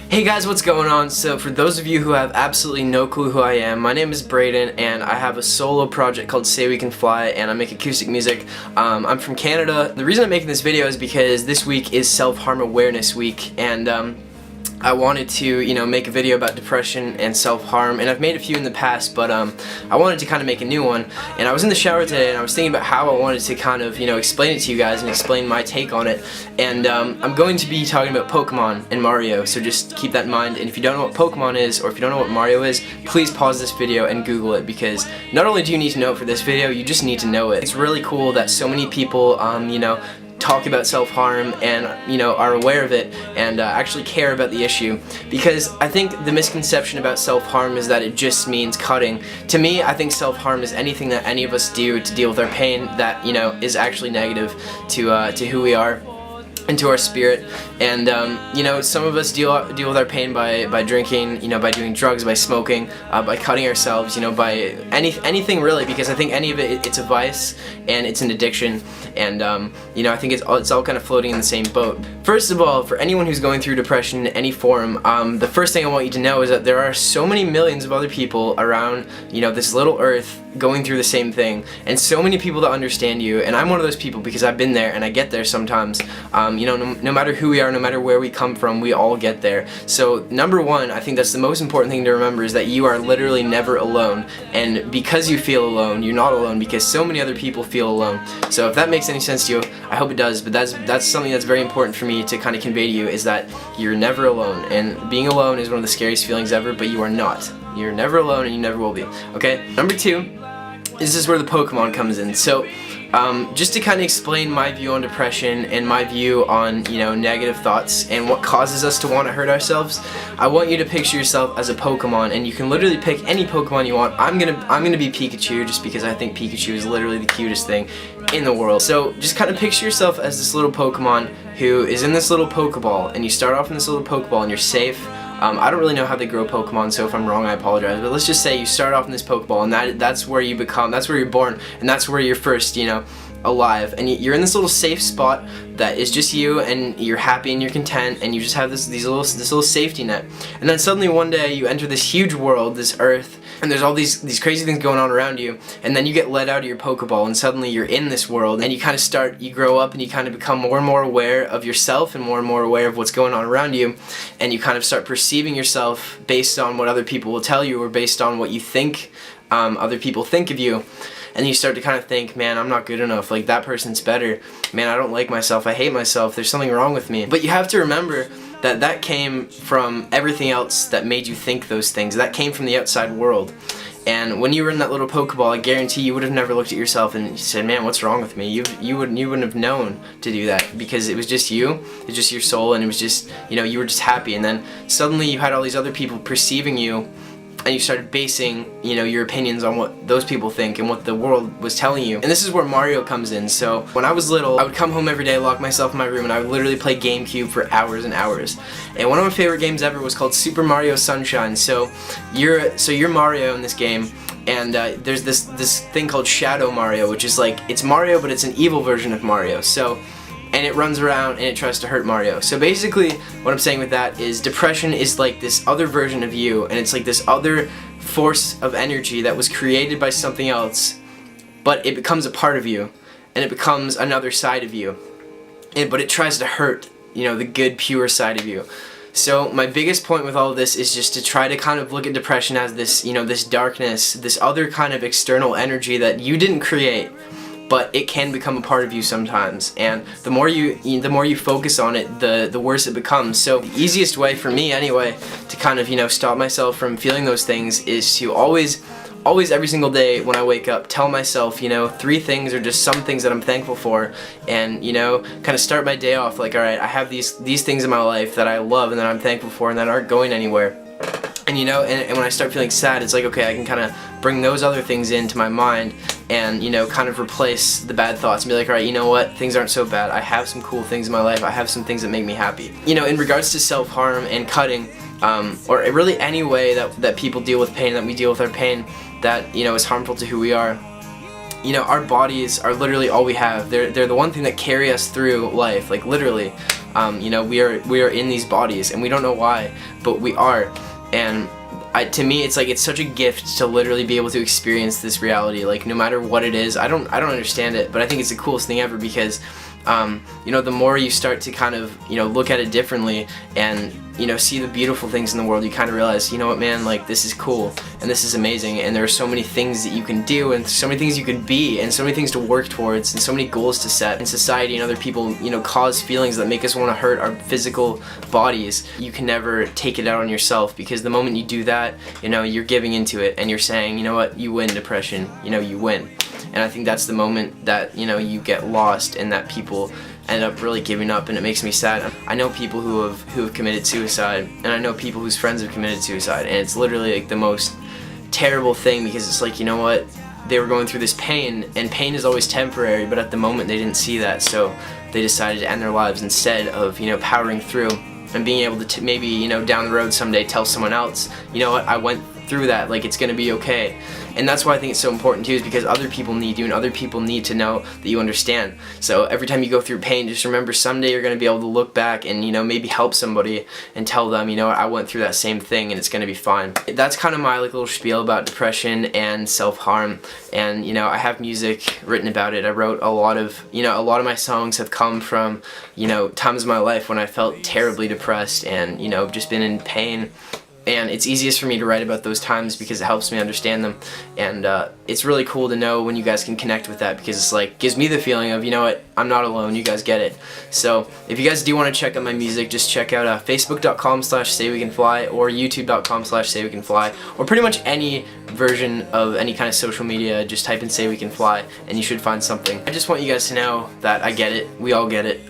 Hey guys, what's going on? So for those of you who have absolutely no clue who I am, my name is Braden and I have a solo project called Say We Can Fly and I make acoustic music. I'm from Canada. The reason I'm making this video is because this week is Self-Harm Awareness Week and I wanted to, make a video about depression and self-harm, and I've made a few in the past, but I wanted to kind of make a new one. And I was in the shower today and I was thinking about how I wanted to kind of, explain it to you guys and explain my take on it. And I'm going to be talking about Pokemon and Mario, so just keep that in mind. And if you don't know what Pokemon is, or if you don't know what Mario is, please pause this video and Google it, because not only do you need to know it for this video, you just need to know it. It's really cool that so many people, talk about self-harm and are aware of it and actually care about the issue, because I think the misconception about self-harm is that it just means cutting. To me, I think self-harm is anything that any of us do to deal with our pain that is actually negative to who we are and to our spirit. And some of us deal with our pain by drinking, by doing drugs, by smoking, by cutting ourselves, by anything really, because I think any of it's a vice and it's an addiction. And I think it's all kind of floating in the same boat. First of all, for anyone who's going through depression in any form, the first thing I want you to know is that there are so many millions of other people around this little earth going through the same thing, and so many people that understand you. And I'm one of those people because I've been there and I get there sometimes. No matter who we are, no matter where we come from, we all get there. So number one, I think that's the most important thing to remember, is that you are literally never alone. And because you feel alone, you're not alone, because so many other people feel alone. So if that makes any sense to you, I hope it does. But that's something that's very important for me to kind of convey to you, is that you're never alone. And being alone is one of the scariest feelings ever, but you are not. You're never alone and you never will be. Okay? Number two, this is where the Pokemon comes in. So just to kind of explain my view on depression and my view on negative thoughts and what causes us to want to hurt ourselves, I want you to picture yourself as a Pokemon, and you can literally pick any Pokemon you want. I'm gonna be Pikachu, just because I think Pikachu is literally the cutest thing in the world. So just kind of picture yourself as this little Pokemon who is in this little Pokeball, and you start off in this little Pokeball and you're safe. I don't really know how they grow Pokemon, so if I'm wrong I apologize, but let's just say you start off in this Pokeball, and that's where you become, that's where you're born, and that's where you're first, alive, and you're in this little safe spot that is just you, and you're happy and you're content, and you just have this little safety net. And then suddenly one day you enter this huge world, this earth, and there's all these crazy things going on around you, and then you get let out of your Pokeball, and suddenly you're in this world, and you grow up, and you kind of become more and more aware of yourself and more aware of what's going on around you, and you kind of start perceiving yourself based on what other people will tell you, or based on what you think other people think of you. And you start to kind of think, man, I'm not good enough, like that person's better, man, I don't like myself, I hate myself, there's something wrong with me. But you have to remember that came from everything else that made you think those things. That came from the outside world. And when you were in that little Pokeball, I guarantee you would have never looked at yourself and said, man, what's wrong with me? You wouldn't have known to do that, because it was just you, it was just your soul, and it was just, you were just happy. And then suddenly you had all these other people perceiving you, and you started basing, your opinions on what those people think and what the world was telling you. And this is where Mario comes in. So when I was little, I would come home every day, lock myself in my room, and I would literally play GameCube for hours and hours. And one of my favorite games ever was called Super Mario Sunshine. So you're Mario in this game, and there's this thing called Shadow Mario, which is like, it's Mario, but it's an evil version of Mario. And it runs around and it tries to hurt Mario. So basically, what I'm saying with that is depression is like this other version of you, and it's like this other force of energy that was created by something else, but it becomes a part of you, and it becomes another side of you. But it tries to hurt, the good, pure side of you. So my biggest point with all of this is just to try to kind of look at depression as this, this darkness, this other kind of external energy that you didn't create, but it can become a part of you sometimes. And the more you focus on it, the worse it becomes. So the easiest way for me anyway to kind of stop myself from feeling those things is to always every single day when I wake up, tell myself 3 things or just some things that I'm thankful for, and kind of start my day off like, alright, I have these things in my life that I love and that I'm thankful for and that aren't going anywhere. And and when I start feeling sad, it's like, okay, I can kind of bring those other things into my mind and kind of replace the bad thoughts and be like, alright, you know what, things aren't so bad, I have some cool things in my life, I have some things that make me happy. In regards to self-harm and cutting, or really any way that people deal with pain, that we deal with our pain, that is harmful to who we are, our bodies are literally all we have. They're the one thing that carry us through life, like literally. You know, we are in these bodies, and we don't know why, but we are. And to me, it's like, it's such a gift to literally be able to experience this reality, like, no matter what it is. I don't understand it, but I think it's the coolest thing ever, because you know, the more you start to kind of, you know, look at it differently and, you know, see the beautiful things in the world, you kind of realize, you know what, man, like, this is cool and this is amazing, and there are so many things that you can do, and so many things you can be, and so many things to work towards, and so many goals to set. And society and other people, you know, cause feelings that make us want to hurt our physical bodies. You can never take it out on yourself, because the moment you do that, you know, you're giving into it, and you're saying, you know what, you win, depression, you know, you win. And I think that's the moment that, you know, you get lost, and that people end up really giving up, and it makes me sad. I know people who have committed suicide, and I know people whose friends have committed suicide, and it's literally like the most terrible thing, because it's like, you know what, they were going through this pain, and pain is always temporary, but at the moment they didn't see that, so they decided to end their lives instead of, you know, powering through and being able to maybe, you know, down the road someday tell someone else, you know what, I went through that, like, it's gonna be okay. And that's why I think it's so important too, is because other people need you, and other people need to know that you understand. So every time you go through pain, just remember, someday you're gonna be able to look back and, you know, maybe help somebody and tell them, you know, I went through that same thing and it's gonna be fine. That's kind of my, like, little spiel about depression and self-harm. And, you know, I have music written about it. I wrote a lot of, you know, a lot of my songs have come from, you know, times of my life when I felt terribly depressed and, you know, just been in pain. And it's easiest for me to write about those times because it helps me understand them. And it's really cool to know when you guys can connect with that, because it's like, gives me the feeling of, you know what, I'm not alone, you guys get it. So if you guys do want to check out my music, just check out facebook.com/saywecanfly or youtube.com/saywecanfly, or pretty much any version of any kind of social media. Just type in Say We Can Fly and you should find something. I just want you guys to know that I get it, we all get it.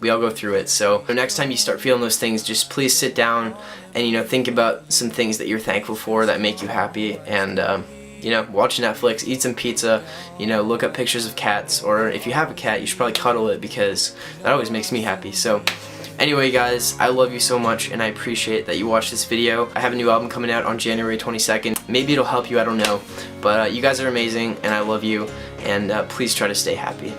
We all go through it. So next time you start feeling those things, just please sit down and, you know, think about some things that you're thankful for that make you happy, and you know, watch Netflix, eat some pizza, you know, look up pictures of cats, or if you have a cat, you should probably cuddle it, because that always makes me happy. So anyway, guys, I love you so much, and I appreciate that you watched this video. I have a new album coming out on January 22nd. Maybe it'll help you, I don't know. But you guys are amazing, and I love you, and please try to stay happy.